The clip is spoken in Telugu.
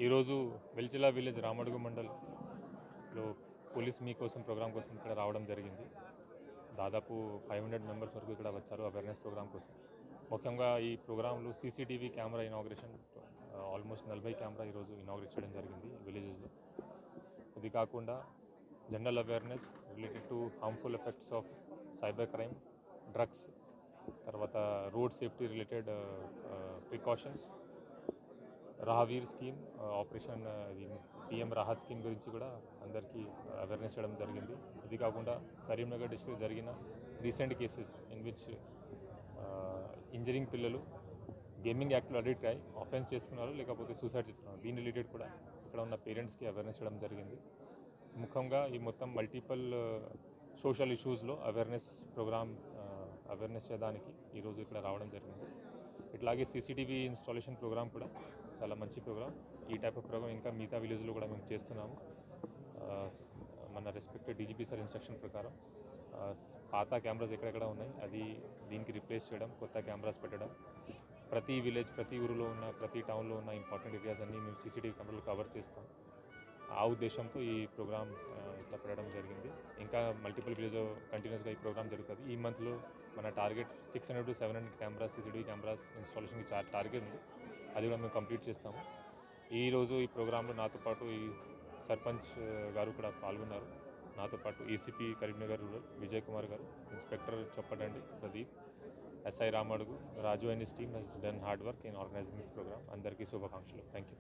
ఈరోజు వెల్చిల విలేజ్ రామడుగు మండల్లో పోలీస్ మీ కోసం ప్రోగ్రాం కోసం ఇక్కడ రావడం జరిగింది. దాదాపు 500 మెంబర్స్ వరకు ఇక్కడ వచ్చారు అవేర్నెస్ ప్రోగ్రాం కోసం. ముఖ్యంగా ఈ ప్రోగ్రాంలో CCTV camera inauguration almost 40 camera ఈరోజు ఇనాగ్రేట్ చేయడం జరిగింది విలేజెస్లో. ఇది కాకుండా general awareness related to harmful effects of cyber crime, drugs, తర్వాత road safety related precautions, Rahveer scheme operation PM Rahat scheme గురించి కూడా అందరికీ అవేర్నెస్ చేయడం జరిగింది. ఇది కాకుండా కరీంనగర్ డిస్ట్రిక్ట్ జరిగిన recent cases in which injuring పిల్లలు గేమింగ్ యాక్ట్లో అడిక్ట్ అయ్యి ఆఫెన్స్ చేసుకున్నారు, లేకపోతే సూసైడ్ చేసుకున్నారు. దీని రిలేటెడ్ కూడా ఇక్కడ ఉన్న పేరెంట్స్కి అవేర్నెస్ చేయడం జరిగింది. ముఖ్యంగా ఈ మొత్తం మల్టిపుల్ సోషల్ ఇష్యూస్లో అవేర్నెస్ ప్రోగ్రామ్ అవేర్నెస్ చేయడానికి ఈరోజు ఇక్కడ రావడం జరిగింది. ఇట్లాగే సీసీటీవీ ఇన్స్టాలేషన్ ప్రోగ్రామ్ కూడా చాలా మంచి ప్రోగ్రామ్. ఈ టైప్ ఆఫ్ ప్రోగ్రామ్ ఇంకా మిగతా విలేజ్లో కూడా మేము చేస్తున్నాము. మన రెస్పెక్టెడ్ డీజీపీ సార్ ఇన్స్ట్రక్షన్ ప్రకారం పాత కెమెరాస్ ఎక్కడెక్కడ ఉన్నాయి అది దీనికి రిప్లేస్ చేయడం, కొత్త కెమెరాస్ పెట్టడం, ప్రతి విలేజ్, ప్రతి ఊరిలో ఉన్న, ప్రతి టౌన్లో ఉన్న ఇంపార్టెంట్ ఏరియాస్ అన్నీ మేము సీసీటీవీ కెమెరాలు కవర్ చేస్తాం. ఆ ఉద్దేశంతో ఈ ప్రోగ్రామ్ ఇట్లా పెట్టడం జరిగింది. ఇంకా మల్టిపుల్ విలేజ్ కంటిన్యూస్గా ఈ ప్రోగ్రామ్ జరుగుతుంది. ఈ మంత్లో మన target 600 to 700 cameras, CCTV cameras ఇన్స్టాలేషన్కి టార్గెట్ ఉంది. అది కూడా మేము కంప్లీట్ చేస్తాము. ఈరోజు ఈ ప్రోగ్రాంలో నాతో పాటు ఈ సర్పంచ్ గారు కూడా పాల్గొన్నారు. నాతో పాటు ఏసీపీ కరీంనగర్ రూరల్ విజయ్ కుమార్ గారు, inspector Choppadandi Pradeep, SI Ramadugu, Raju and his team he's done hard work in organising this programme. అందరికీ శుభాకాంక్షలు. Thank you.